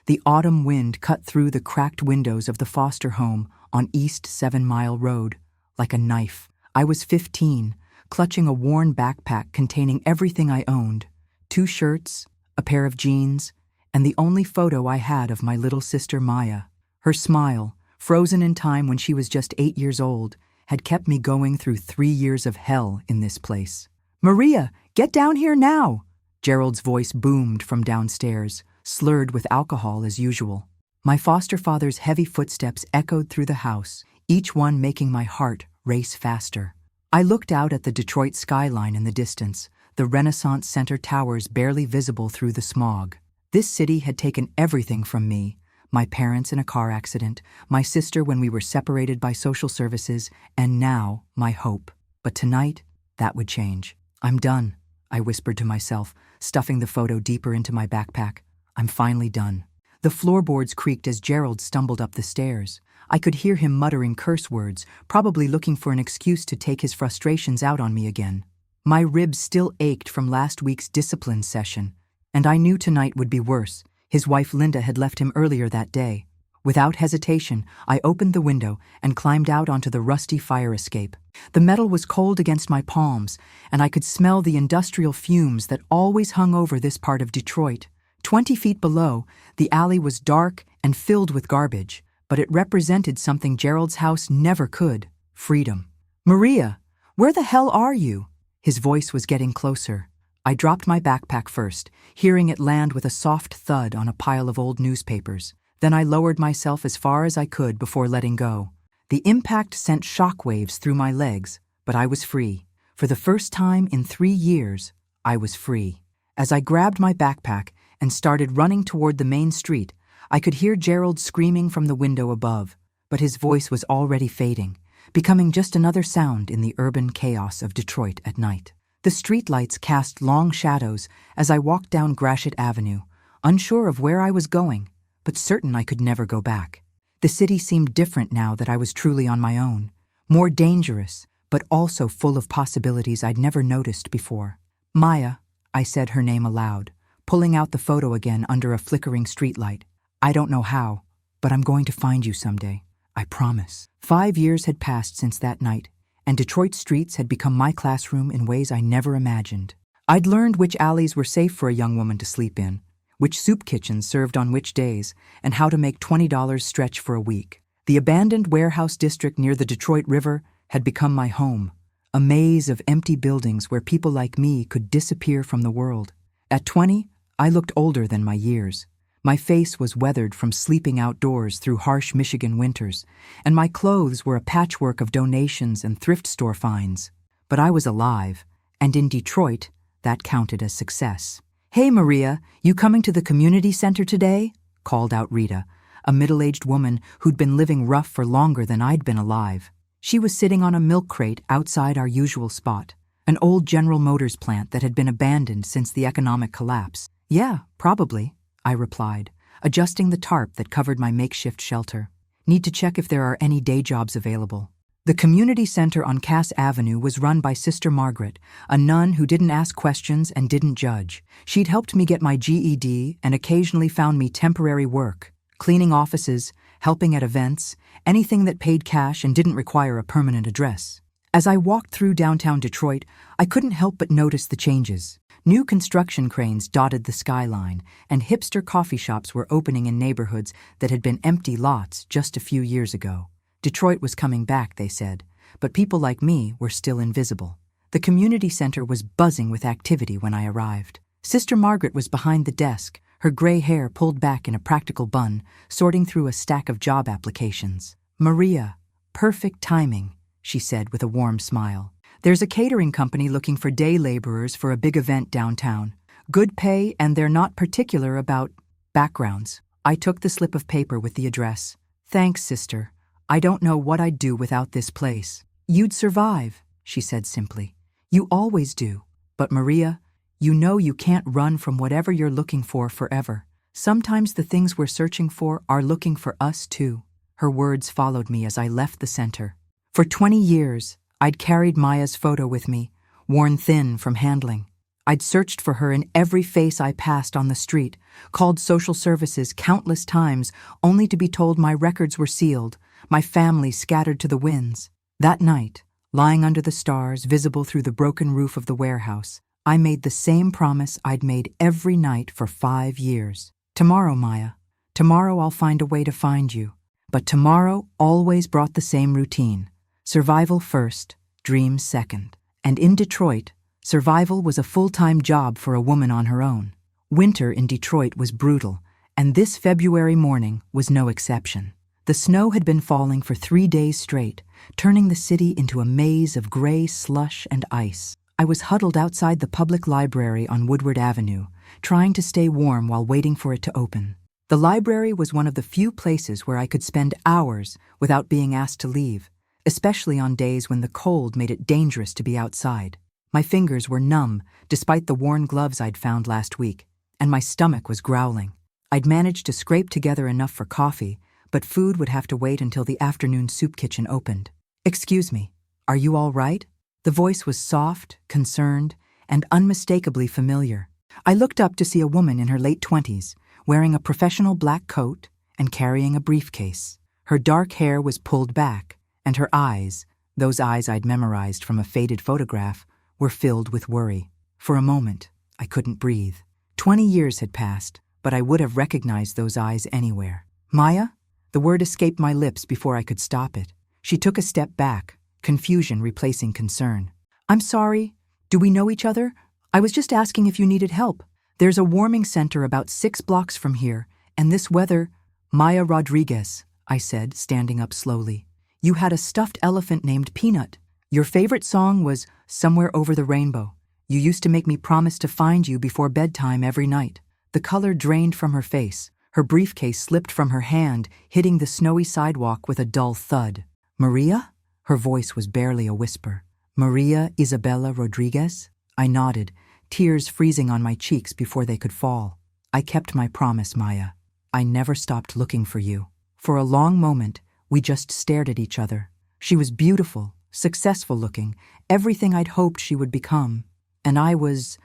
The autumn wind cut through the cracked windows of the foster home on East 7 Mile Road like a knife. I was 15, clutching a worn backpack containing everything I owned: 2 shirts, a pair of jeans, and the only photo I had of my little sister Maya. Her smile, frozen in time when she was just 8 years old, had kept me going through 3 years of hell in this place. "Maria, get down here now!" Gerald's voice boomed from downstairs, slurred with alcohol as usual. My foster father's heavy footsteps echoed through the house, each one making my heart race faster. I looked out at the Detroit skyline in the distance, the Renaissance Center towers barely visible through the smog. This city had taken everything from me: my parents in a car accident, my sister when we were separated by social services, and now my hope. But tonight, that would change. "I'm done," I whispered to myself, stuffing the photo deeper into my backpack. "I'm finally done." The floorboards creaked as Gerald stumbled up the stairs. I could hear him muttering curse words, probably looking for an excuse to take his frustrations out on me again. My ribs still ached from last week's discipline session, and I knew tonight would be worse. His wife Linda had left him earlier that day. Without hesitation, I opened the window and climbed out onto the rusty fire escape. The metal was cold against my palms, and I could smell the industrial fumes that always hung over this part of Detroit. 20 feet below, the alley was dark and filled with garbage, but it represented something Gerald's house never could: freedom. "Maria, where the hell are you?" His voice was getting closer. I dropped my backpack first, hearing it land with a soft thud on a pile of old newspapers. Then I lowered myself as far as I could before letting go. The impact sent shockwaves through my legs, but I was free. For the first time in 3 years, I was free. As I grabbed my backpack and started running toward the main street, I could hear Gerald screaming from the window above, but his voice was already fading, becoming just another sound in the urban chaos of Detroit at night. The streetlights cast long shadows as I walked down Gratiot Avenue, unsure of where I was going, but certain I could never go back. The city seemed different now that I was truly on my own, more dangerous, but also full of possibilities I'd never noticed before. "Maya," I said her name aloud, pulling out the photo again under a flickering streetlight. "I don't know how, but I'm going to find you someday. I promise." 5 years had passed since that night, and Detroit streets had become my classroom in ways I never imagined. I'd learned which alleys were safe for a young woman to sleep in, which soup kitchens served on which days, and how to make $20 stretch for a week. The abandoned warehouse district near the Detroit River had become my home, a maze of empty buildings where people like me could disappear from the world. At 20, I looked older than my years. My face was weathered from sleeping outdoors through harsh Michigan winters, and my clothes were a patchwork of donations and thrift store finds. But I was alive, and in Detroit, that counted as success. "Hey, Maria, you coming to the community center today?" called out Rita, a middle-aged woman who'd been living rough for longer than I'd been alive. She was sitting on a milk crate outside our usual spot, an old General Motors plant that had been abandoned since the economic collapse. "Yeah, probably," I replied, adjusting the tarp that covered my makeshift shelter. "Need to check if there are any day jobs available." The community center on Cass Avenue was run by Sister Margaret, a nun who didn't ask questions and didn't judge. She'd helped me get my GED and occasionally found me temporary work, cleaning offices, helping at events, anything that paid cash and didn't require a permanent address. As I walked through downtown Detroit, I couldn't help but notice the changes. New construction cranes dotted the skyline, and hipster coffee shops were opening in neighborhoods that had been empty lots just a few years ago. Detroit was coming back, they said, but people like me were still invisible. The community center was buzzing with activity when I arrived. Sister Margaret was behind the desk, her gray hair pulled back in a practical bun, sorting through a stack of job applications. "Maria, perfect timing," she said with a warm smile. "There's a catering company looking for day laborers for a big event downtown. Good pay, and they're not particular about backgrounds." I took the slip of paper with the address. "Thanks, sister. I don't know what I'd do without this place." "You'd survive," she said simply. "You always do. But Maria, you know you can't run from whatever you're looking for forever. Sometimes the things we're searching for are looking for us too." Her words followed me as I left the center. For 20 years, I'd carried Maya's photo with me, worn thin from handling. I'd searched for her in every face I passed on the street, called social services countless times, only to be told my records were sealed, my family scattered to the winds. That night, lying under the stars, visible through the broken roof of the warehouse, I made the same promise I'd made every night for 5 years. Tomorrow, Maya. Tomorrow I'll find a way to find you. But tomorrow always brought the same routine. Survival first, dreams second. And in Detroit, survival was a full-time job for a woman on her own. Winter in Detroit was brutal, and this February morning was no exception. The snow had been falling for 3 days straight, turning the city into a maze of gray slush and ice. I was huddled outside the public library on Woodward Avenue, trying to stay warm while waiting for it to open. The library was one of the few places where I could spend hours without being asked to leave, especially on days when the cold made it dangerous to be outside. My fingers were numb, despite the worn gloves I'd found last week, and my stomach was growling. I'd managed to scrape together enough for coffee, but food would have to wait until the afternoon soup kitchen opened. "Excuse me, are you all right?" The voice was soft, concerned, and unmistakably familiar. I looked up to see a woman in her late 20s, wearing a professional black coat and carrying a briefcase. Her dark hair was pulled back, and her eyes, those eyes I'd memorized from a faded photograph, were filled with worry. For a moment, I couldn't breathe. 20 years had passed, but I would have recognized those eyes anywhere. "Maya?" The word escaped my lips before I could stop it. She took a step back, confusion replacing concern. "I'm sorry. Do we know each other? I was just asking if you needed help. There's a warming center about 6 blocks from here, and this weather—" "Maya Rodriguez," I said, standing up slowly. "You had a stuffed elephant named Peanut. Your favorite song was Somewhere Over the Rainbow. You used to make me promise to find you before bedtime every night." The color drained from her face. Her briefcase slipped from her hand, hitting the snowy sidewalk with a dull thud. "Maria?" Her voice was barely a whisper. "Maria Isabella Rodriguez?" I nodded, tears freezing on my cheeks before they could fall. "I kept my promise, Maya. I never stopped looking for you." For a long moment, we just stared at each other. She was beautiful, successful looking, everything I'd hoped she would become. And I was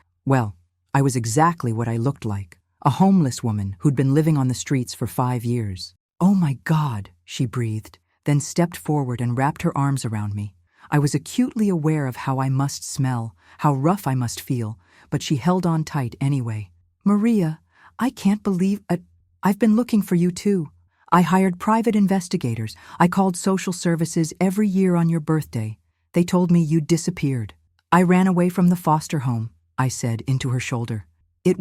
exactly what I looked like. A homeless woman who'd been living on the streets for 5 years. "Oh my God," she breathed, then stepped forward and wrapped her arms around me. I was acutely aware of how I must smell, how rough I must feel, but she held on tight anyway. "Maria, I can't believe it. I've been looking for you too. I hired private investigators. I called social services every year on your birthday. They told me you'd disappeared. I ran away from the foster home," I said into her shoulder. It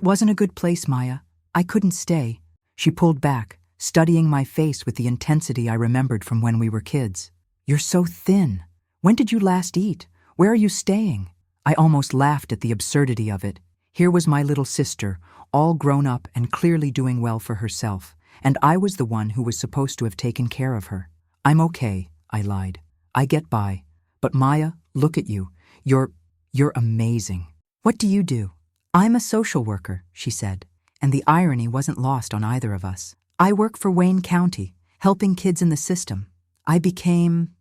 wasn't a good place, Maya. I couldn't stay." She pulled back, studying my face with the intensity I remembered from when we were kids. "You're so thin. When did you last eat? Where are you staying?" I almost laughed at the absurdity of it. Here was my little sister, all grown up and clearly doing well for herself, and I was the one who was supposed to have taken care of her. "I'm okay," I lied. "I get by. But Maya, look at you. You're amazing." "What do you do?" "I'm a social worker," she said, and the irony wasn't lost on either of us. "I work for Wayne County, helping kids in the system. I became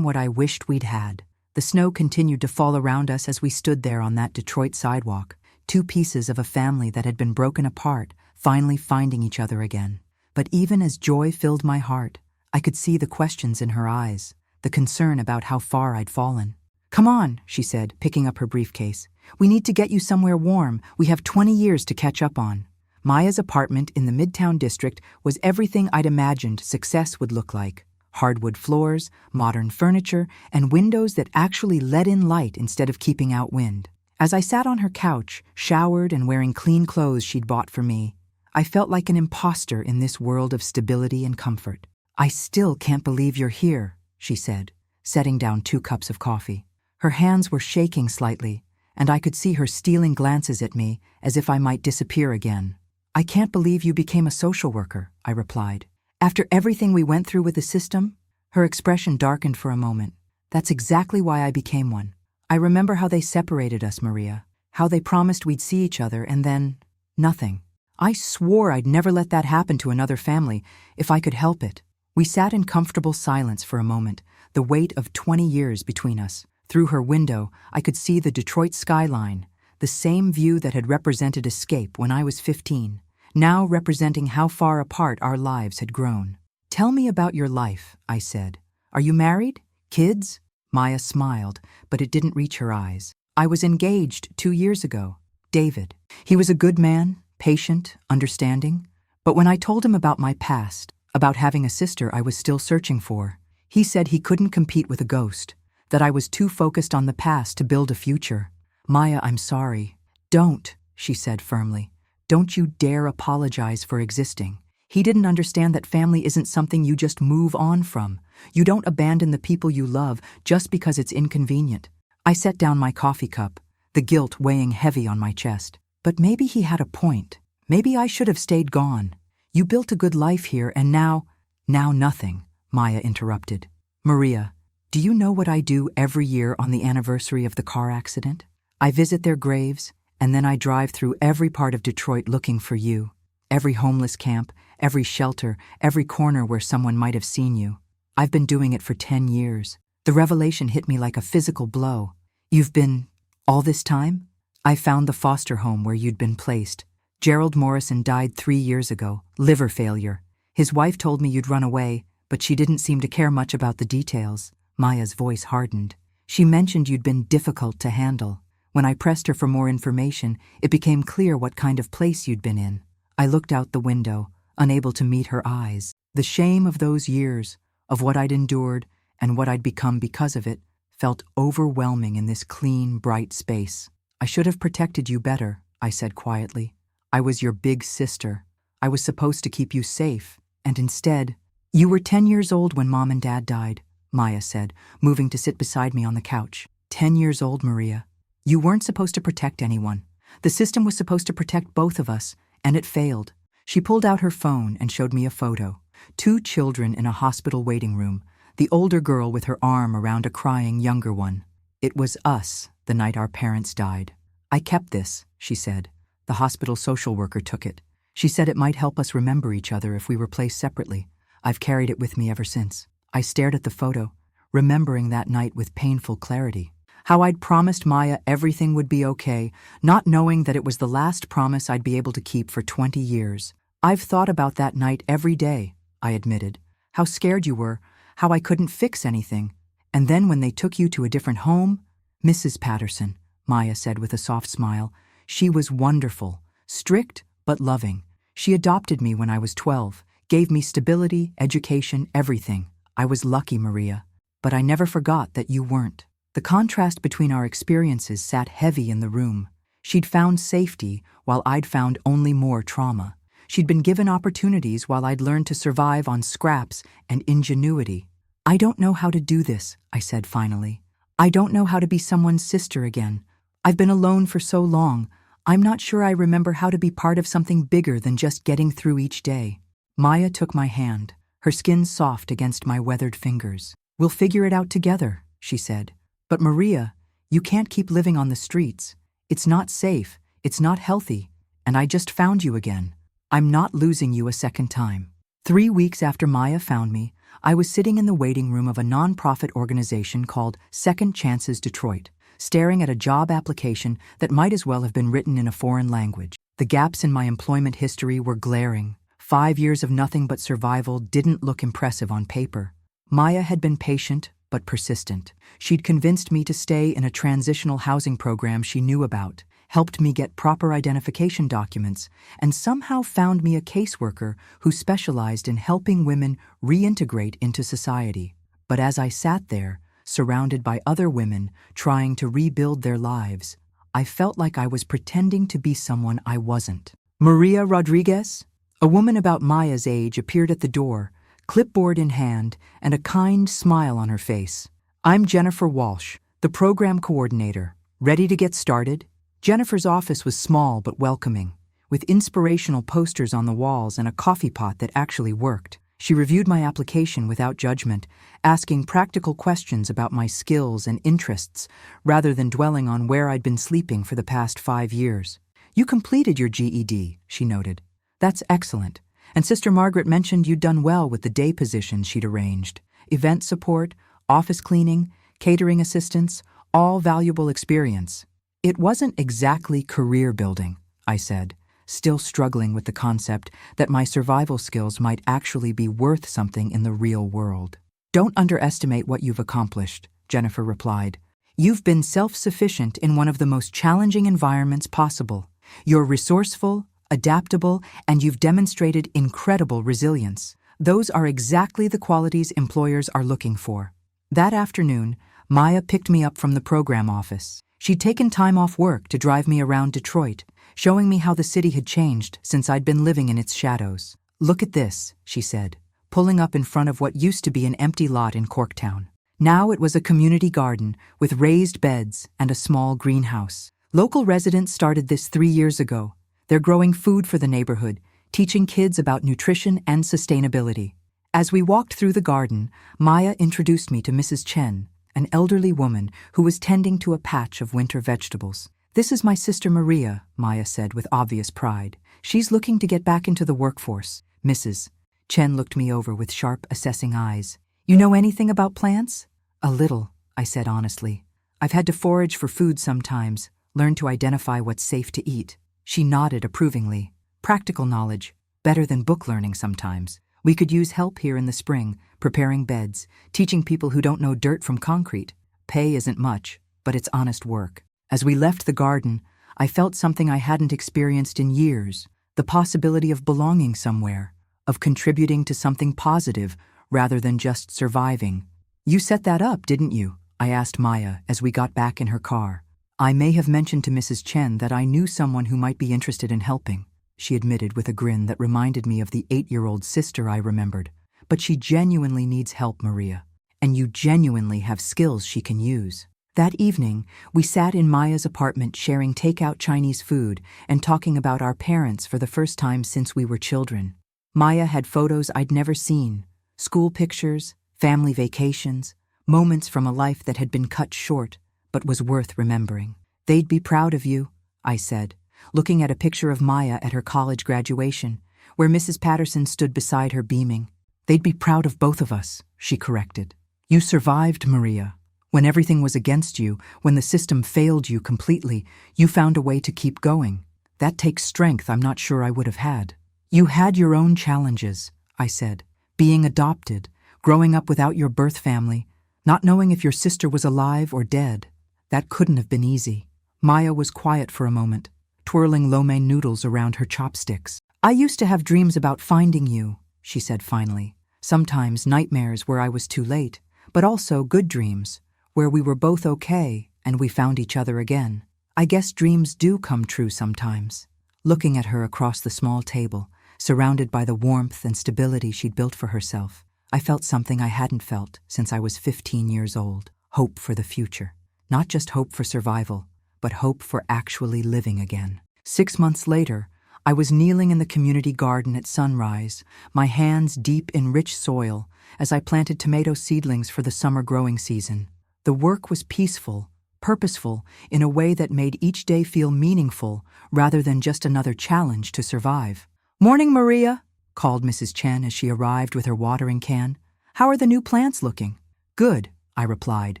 what I wished we'd had." The snow continued to fall around us as we stood there on that Detroit sidewalk, 2 pieces of a family that had been broken apart, finally finding each other again. But even as joy filled my heart, I could see the questions in her eyes, the concern about how far I'd fallen. "Come on," she said, picking up her briefcase. "We need to get you somewhere warm. We have 20 years to catch up on." Maya's apartment in the Midtown district was everything I'd imagined success would look like. Hardwood floors, modern furniture, and windows that actually let in light instead of keeping out wind. As I sat on her couch, showered and wearing clean clothes she'd bought for me, I felt like an imposter in this world of stability and comfort. "I still can't believe you're here," she said, setting down 2 cups of coffee. Her hands were shaking slightly, and I could see her stealing glances at me as if I might disappear again. "I can't believe you became a social worker," I replied. "After everything we went through with the system?" Her expression darkened for a moment. "That's exactly why I became one. I remember how they separated us, Maria, how they promised we'd see each other, and then nothing. I swore I'd never let that happen to another family if I could help it." We sat in comfortable silence for a moment, the weight of 20 years between us. Through her window, I could see the Detroit skyline, the same view that had represented escape when I was 15, now representing how far apart our lives had grown. "Tell me about your life," I said. "Are you married? Kids?" Maya smiled, but it didn't reach her eyes. "I was engaged 2 years ago. David. He was a good man, patient, understanding. But when I told him about my past, about having a sister I was still searching for, he said he couldn't compete with a ghost, that I was too focused on the past to build a future. Maya, I'm sorry." "Don't," she said firmly. "Don't you dare apologize for existing. He didn't understand that family isn't something you just move on from. You don't abandon the people you love just because it's inconvenient." I set down my coffee cup, the guilt weighing heavy on my chest. But maybe he had a point. Maybe I should have stayed gone. "You built a good life here and now—" "Now nothing," Maya interrupted. "Maria, do you know what I do every year on the anniversary of the car accident? I visit their graves, and then I drive through every part of Detroit looking for you. Every homeless camp, every shelter, every corner where someone might have seen you. I've been doing it for 10 years. The revelation hit me like a physical blow. You've been all this time? I found the foster home where you'd been placed. Gerald Morrison died 3 years ago, liver failure. His wife told me you'd run away, but she didn't seem to care much about the details." Maya's voice hardened. "She mentioned you'd been difficult to handle. When I pressed her for more information, it became clear what kind of place you'd been in." I looked out the window, unable to meet her eyes. The shame of those years, of what I'd endured and what I'd become because of it, felt overwhelming in this clean, bright space. "I should have protected you better," I said quietly. "I was your big sister. I was supposed to keep you safe, and instead—" "You were 10 years old when Mom and Dad died," Maya said, moving to sit beside me on the couch. 10 years old, Maria. You weren't supposed to protect anyone. The system was supposed to protect both of us, and it failed." She pulled out her phone and showed me a photo. 2 children in a hospital waiting room, the older girl with her arm around a crying younger one. "It was us the night our parents died. I kept this," she said. "The hospital social worker took it. She said it might help us remember each other if we were placed separately. I've carried it with me ever since." I stared at the photo, remembering that night with painful clarity. How I'd promised Maya everything would be okay, not knowing that it was the last promise I'd be able to keep for 20 years. "I've thought about that night every day," I admitted. "How scared you were, how I couldn't fix anything. And then when they took you to a different home—" "Mrs. Patterson," Maya said with a soft smile. "She was wonderful, strict but loving. She adopted me when I was 12, gave me stability, education, everything. I was lucky, Maria. But I never forgot that you weren't." The contrast between our experiences sat heavy in the room. She'd found safety while I'd found only more trauma. She'd been given opportunities while I'd learned to survive on scraps and ingenuity. "I don't know how to do this," I said finally. "I don't know how to be someone's sister again. I've been alone for so long. I'm not sure I remember how to be part of something bigger than just getting through each day." Maya took my hand, her skin soft against my weathered fingers. "We'll figure it out together," she said. "But Maria, you can't keep living on the streets. It's not safe, it's not healthy, and I just found you again. I'm not losing you a second time." 3 weeks after Maya found me, I was sitting in the waiting room of a nonprofit organization called Second Chances Detroit, staring at a job application that might as well have been written in a foreign language. The gaps in my employment history were glaring. 5 years of nothing but survival didn't look impressive on paper. Maya had been patient but persistent. She'd convinced me to stay in a transitional housing program she knew about, helped me get proper identification documents, and somehow found me a caseworker who specialized in helping women reintegrate into society. But as I sat there, surrounded by other women trying to rebuild their lives, I felt like I was pretending to be someone I wasn't. Maria Rodriguez? A woman about Maya's age appeared at the door, clipboard in hand and a kind smile on her face. "I'm Jennifer Walsh, the program coordinator. Ready to get started?" Jennifer's office was small but welcoming, with inspirational posters on the walls and a coffee pot that actually worked. She reviewed my application without judgment, asking practical questions about my skills and interests rather than dwelling on where I'd been sleeping for the past 5 years. "You completed your GED," she noted. "That's excellent. And Sister Margaret mentioned you'd done well with the day positions she'd arranged. Event support, office cleaning, catering assistance, All valuable experience. It wasn't exactly career building, I said, still struggling with the concept that my survival skills might actually be worth something in the real world. Don't underestimate what you've accomplished, Jennifer replied. You've been self-sufficient in one of the most challenging environments possible. You're resourceful, adaptable, and you've demonstrated incredible resilience. Those are exactly the qualities employers are looking for. That afternoon, Maya picked me up from the program office. She'd taken time off work to drive me around Detroit, showing me how the city had changed since I'd been living in its shadows. Look at this, she said, pulling up in front of what used to be an empty lot in Corktown. Now it was a community garden with raised beds and a small greenhouse. Local residents started this 3 years ago. They're growing food for the neighborhood, teaching kids about nutrition and sustainability. As we walked through the garden, Maya introduced me to Mrs. Chen, an elderly woman who was tending to a patch of winter vegetables. This is my sister Maria, Maya said with obvious pride. She's looking to get back into the workforce. Mrs. Chen looked me over with sharp, assessing eyes. You know anything about plants? A little, I said honestly. I've had to forage for food sometimes, learn to identify what's safe to eat. She nodded approvingly. Practical knowledge, better than book learning sometimes. We could use help here in the spring, preparing beds, teaching people who don't know dirt from concrete. Pay isn't much, but it's honest work. As we left the garden, I felt something I hadn't experienced in years, the possibility of belonging somewhere, of contributing to something positive rather than just surviving. You set that up, didn't you? I asked Maya as we got back in her car. I may have mentioned to Mrs. Chen that I knew someone who might be interested in helping, she admitted with a grin that reminded me of the 8-year-old sister I remembered. But she genuinely needs help, Maria, and you genuinely have skills she can use. That evening, we sat in Maya's apartment sharing takeout Chinese food and talking about our parents for the first time since we were children. Maya had photos I'd never seen, school pictures, family vacations, moments from a life that had been cut short but was worth remembering. They'd be proud of you, I said, looking at a picture of Maya at her college graduation, where Mrs. Patterson stood beside her beaming. They'd be proud of both of us, she corrected. You survived, Maria. When everything was against you, when the system failed you completely, you found a way to keep going. That takes strength I'm not sure I would have had. You had your own challenges, I said. Being adopted, growing up without your birth family, not knowing if your sister was alive or dead. That couldn't have been easy. Maya was quiet for a moment, twirling lo mein noodles around her chopsticks. I used to have dreams about finding you, she said finally. Sometimes nightmares where I was too late, but also good dreams, where we were both okay and we found each other again. I guess dreams do come true sometimes. Looking at her across the small table, surrounded by the warmth and stability she'd built for herself, I felt something I hadn't felt since I was 15 years old. Hope for the future. Not just hope for survival, but hope for actually living again. 6 months later, I was kneeling in the community garden at sunrise, my hands deep in rich soil as I planted tomato seedlings for the summer growing season. The work was peaceful, purposeful, in a way that made each day feel meaningful rather than just another challenge to survive. Morning, Maria, called Mrs. Chen as she arrived with her watering can. How are the new plants looking? Good, I replied,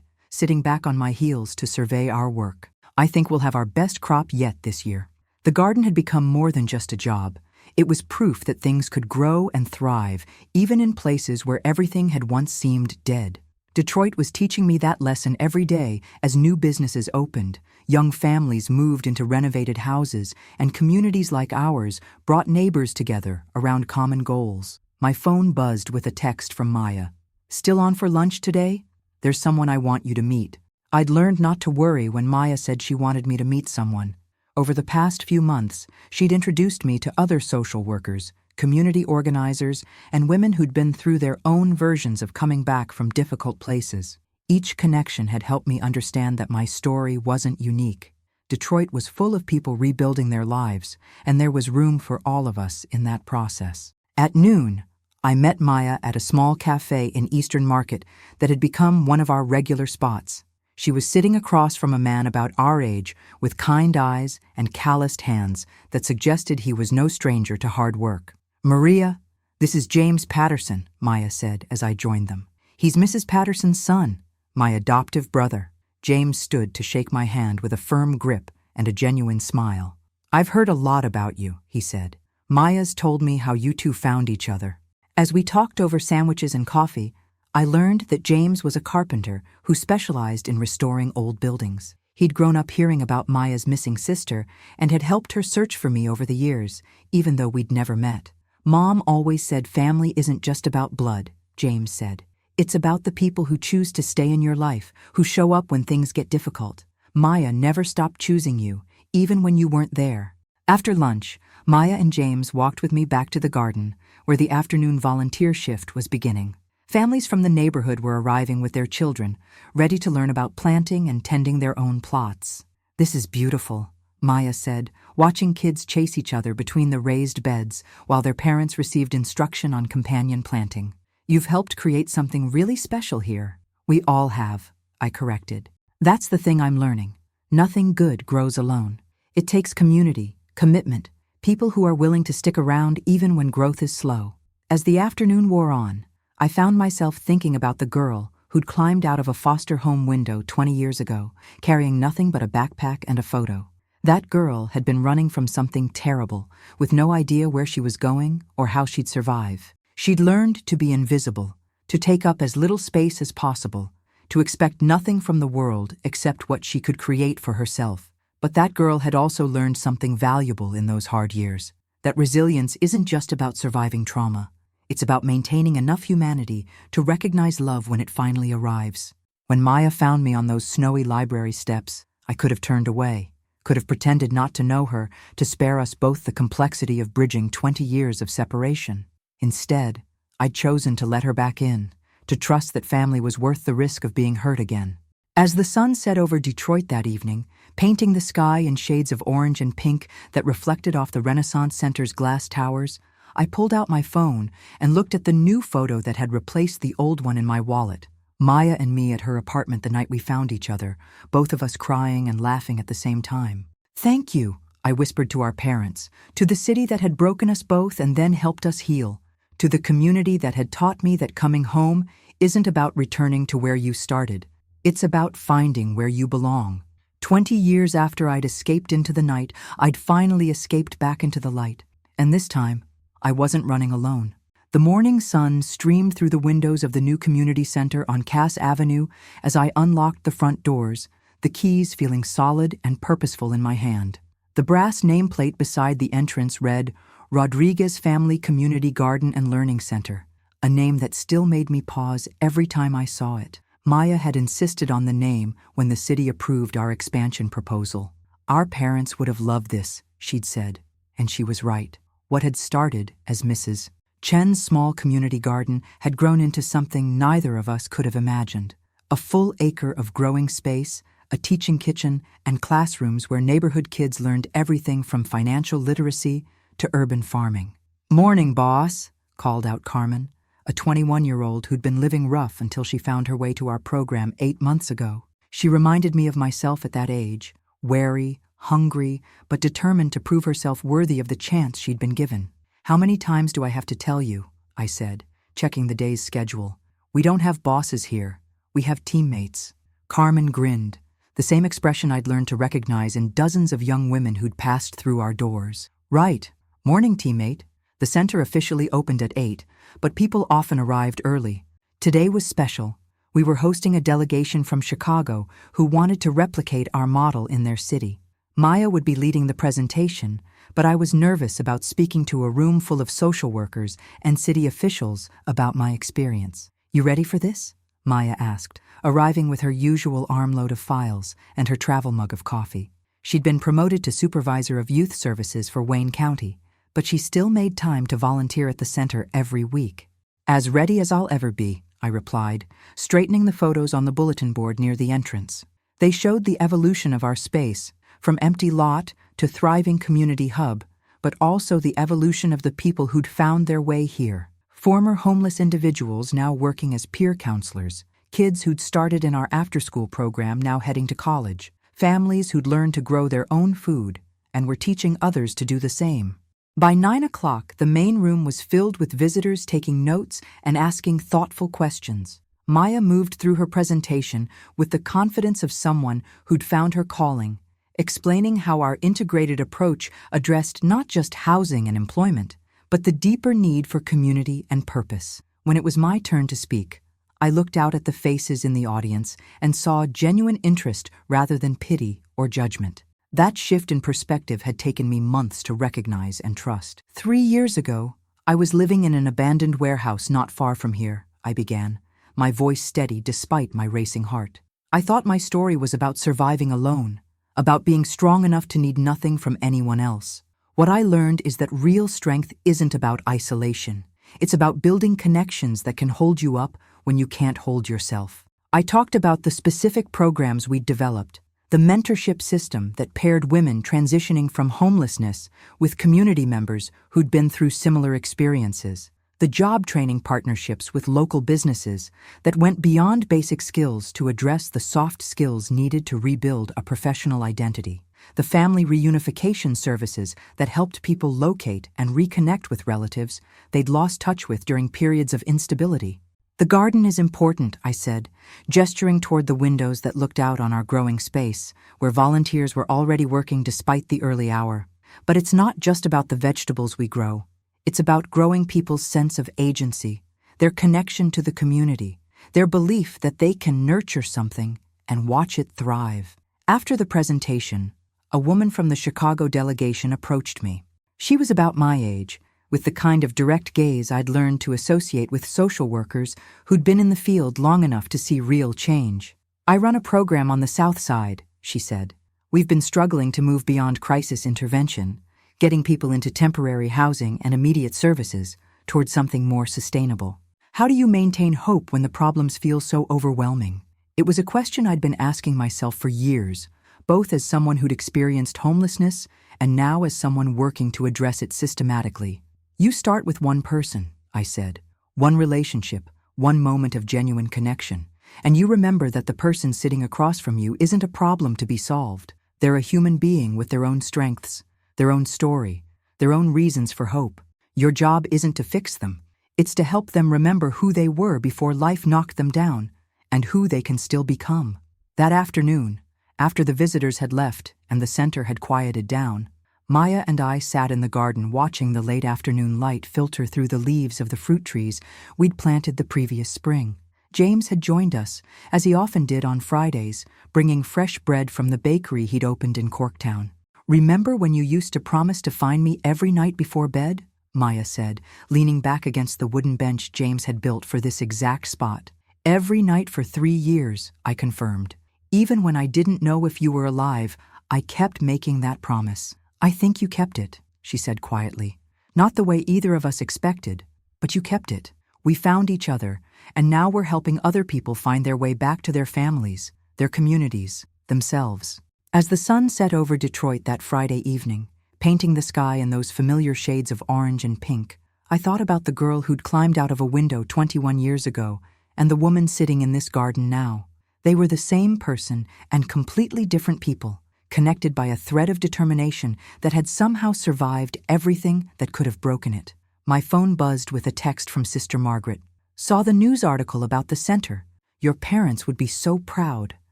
sitting back on my heels to survey our work. I think we'll have our best crop yet this year. The garden had become more than just a job. It was proof that things could grow and thrive, even in places where everything had once seemed dead. Detroit was teaching me that lesson every day as new businesses opened, young families moved into renovated houses, and communities like ours brought neighbors together around common goals. My phone buzzed with a text from Maya. Still on for lunch today? There's someone I want you to meet. I'd learned not to worry when Maya said she wanted me to meet someone. Over the past few months, she'd introduced me to other social workers, community organizers, and women who'd been through their own versions of coming back from difficult places. Each connection had helped me understand that my story wasn't unique. Detroit was full of people rebuilding their lives, and there was room for all of us in that process. At noon, I met Maya at a small cafe in Eastern Market that had become one of our regular spots. She was sitting across from a man about our age with kind eyes and calloused hands that suggested he was no stranger to hard work. Maria, this is James Patterson, Maya said as I joined them. He's Mrs. Patterson's son, my adoptive brother. James stood to shake my hand with a firm grip and a genuine smile. "I've heard a lot about you," he said. "Maya's told me how you two found each other." As we talked over sandwiches and coffee, I learned that James was a carpenter who specialized in restoring old buildings. He'd grown up hearing about Maya's missing sister and had helped her search for me over the years, even though we'd never met. "Mom always said family isn't just about blood," James said. "It's about the people who choose to stay in your life, who show up when things get difficult. Maya never stopped choosing you, even when you weren't there." After lunch, Maya and James walked with me back to the garden, where the afternoon volunteer shift was beginning. Families from the neighborhood were arriving with their children, ready to learn about planting and tending their own plots. "This is beautiful," Maya said, watching kids chase each other between the raised beds while their parents received instruction on companion planting. "You've helped create something really special here." "We all have," I corrected. "That's the thing I'm learning. Nothing good grows alone. It takes community, commitment, people who are willing to stick around even when growth is slow." As the afternoon wore on, I found myself thinking about the girl who'd climbed out of a foster home window 20 years ago, carrying nothing but a backpack and a photo. That girl had been running from something terrible, with no idea where she was going or how she'd survive. She'd learned to be invisible, to take up as little space as possible, to expect nothing from the world except what she could create for herself. But that girl had also learned something valuable in those hard years, that resilience isn't just about surviving trauma. It's about maintaining enough humanity to recognize love when it finally arrives. When Maya found me on those snowy library steps, I could have turned away, could have pretended not to know her to spare us both the complexity of bridging 20 years of separation. Instead, I'd chosen to let her back in, to trust that family was worth the risk of being hurt again. As the sun set over Detroit that evening, painting the sky in shades of orange and pink that reflected off the Renaissance Center's glass towers, I pulled out my phone and looked at the new photo that had replaced the old one in my wallet. Maya and me at her apartment the night we found each other, both of us crying and laughing at the same time. "Thank you," I whispered to our parents, "to the city that had broken us both and then helped us heal, to the community that had taught me that coming home isn't about returning to where you started. It's about finding where you belong." 20 years after I'd escaped into the night, I'd finally escaped back into the light. And this time, I wasn't running alone. The morning sun streamed through the windows of the new community center on Cass Avenue as I unlocked the front doors, the keys feeling solid and purposeful in my hand. The brass nameplate beside the entrance read, "Rodriguez Family Community Garden and Learning Center," a name that still made me pause every time I saw it. Maya had insisted on the name when the city approved our expansion proposal. "Our parents would have loved this," she'd said, and she was right. What had started as Mrs. Chen's small community garden had grown into something neither of us could have imagined. A full acre of growing space, a teaching kitchen, and classrooms where neighborhood kids learned everything from financial literacy to urban farming. "Morning, boss," called out Carmen, a 21-year-old who'd been living rough until she found her way to our program 8 months ago. She reminded me of myself at that age, wary, hungry, but determined to prove herself worthy of the chance she'd been given. "How many times do I have to tell you?" I said, checking the day's schedule. "We don't have bosses here. We have teammates." Carmen grinned, the same expression I'd learned to recognize in dozens of young women who'd passed through our doors. "Right. Morning, teammate." The center officially opened at 8, but people often arrived early. Today was special. We were hosting a delegation from Chicago who wanted to replicate our model in their city. Maya would be leading the presentation, but I was nervous about speaking to a room full of social workers and city officials about my experience. "You ready for this?" Maya asked, arriving with her usual armload of files and her travel mug of coffee. She'd been promoted to supervisor of youth services for Wayne County, but she still made time to volunteer at the center every week. "As ready as I'll ever be," I replied, straightening the photos on the bulletin board near the entrance. They showed the evolution of our space, from empty lot to thriving community hub, but also the evolution of the people who'd found their way here. Former homeless individuals now working as peer counselors, kids who'd started in our after-school program now heading to college, families who'd learned to grow their own food and were teaching others to do the same. By 9 o'clock, the main room was filled with visitors taking notes and asking thoughtful questions. Maya moved through her presentation with the confidence of someone who'd found her calling, explaining how our integrated approach addressed not just housing and employment, but the deeper need for community and purpose. When it was my turn to speak, I looked out at the faces in the audience and saw genuine interest rather than pity or judgment. That shift in perspective had taken me months to recognize and trust. 3 years ago, I was living in an abandoned warehouse not far from here, I began, my voice steady despite my racing heart. I thought my story was about surviving alone, about being strong enough to need nothing from anyone else. What I learned is that real strength isn't about isolation. It's about building connections that can hold you up when you can't hold yourself. I talked about the specific programs we'd developed, the mentorship system that paired women transitioning from homelessness with community members who'd been through similar experiences, the job training partnerships with local businesses that went beyond basic skills to address the soft skills needed to rebuild a professional identity, the family reunification services that helped people locate and reconnect with relatives they'd lost touch with during periods of instability. The garden is important, I said, gesturing toward the windows that looked out on our growing space, where volunteers were already working despite the early hour. But it's not just about the vegetables we grow. It's about growing people's sense of agency, their connection to the community, their belief that they can nurture something and watch it thrive. After the presentation, a woman from the Chicago delegation approached me. She was about my age, with the kind of direct gaze I'd learned to associate with social workers who'd been in the field long enough to see real change. "I run a program on the South Side," she said. "We've been struggling to move beyond crisis intervention, getting people into temporary housing and immediate services towards something more sustainable. How do you maintain hope when the problems feel so overwhelming?" It was a question I'd been asking myself for years, both as someone who'd experienced homelessness and now as someone working to address it systematically. "You start with one person," I said, "one relationship, one moment of genuine connection, and you remember that the person sitting across from you isn't a problem to be solved. They're a human being with their own strengths, their own story, their own reasons for hope. Your job isn't to fix them. It's to help them remember who they were before life knocked them down and who they can still become." That afternoon, after the visitors had left and the center had quieted down, Maya and I sat in the garden watching the late afternoon light filter through the leaves of the fruit trees we'd planted the previous spring. James had joined us, as he often did on Fridays, bringing fresh bread from the bakery he'd opened in Corktown. "Remember when you used to promise to find me every night before bed?" Maya said, leaning back against the wooden bench James had built for this exact spot. "Every night for 3 years," I confirmed. "Even when I didn't know if you were alive, I kept making that promise." "I think you kept it," she said quietly. "Not the way either of us expected, but you kept it. We found each other, and now we're helping other people find their way back to their families, their communities, themselves." As the sun set over Detroit that Friday evening, painting the sky in those familiar shades of orange and pink, I thought about the girl who'd climbed out of a window 21 years ago and the woman sitting in this garden now. They were the same person and completely different people, connected by a thread of determination that had somehow survived everything that could have broken it. My phone buzzed with a text from Sister Margaret. "Saw the news article about the center. Your parents would be so proud."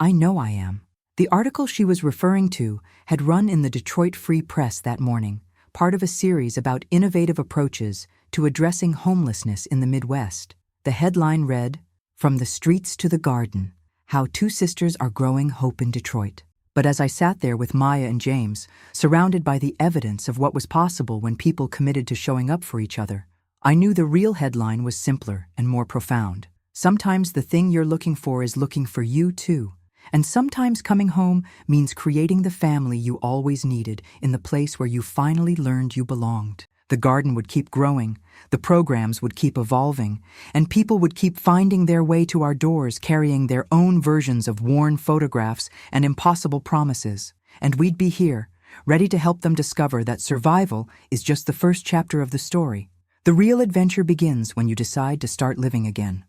"I know I am." The article she was referring to had run in the Detroit Free Press that morning, part of a series about innovative approaches to addressing homelessness in the Midwest. The headline read, "From the Streets to the Garden, How Two Sisters Are Growing Hope in Detroit." But as I sat there with Maya and James, surrounded by the evidence of what was possible when people committed to showing up for each other, I knew the real headline was simpler and more profound. Sometimes the thing you're looking for is looking for you too. And sometimes coming home means creating the family you always needed in the place where you finally learned you belonged. The garden would keep growing, the programs would keep evolving, and people would keep finding their way to our doors carrying their own versions of worn photographs and impossible promises. And we'd be here, ready to help them discover that survival is just the first chapter of the story. The real adventure begins when you decide to start living again.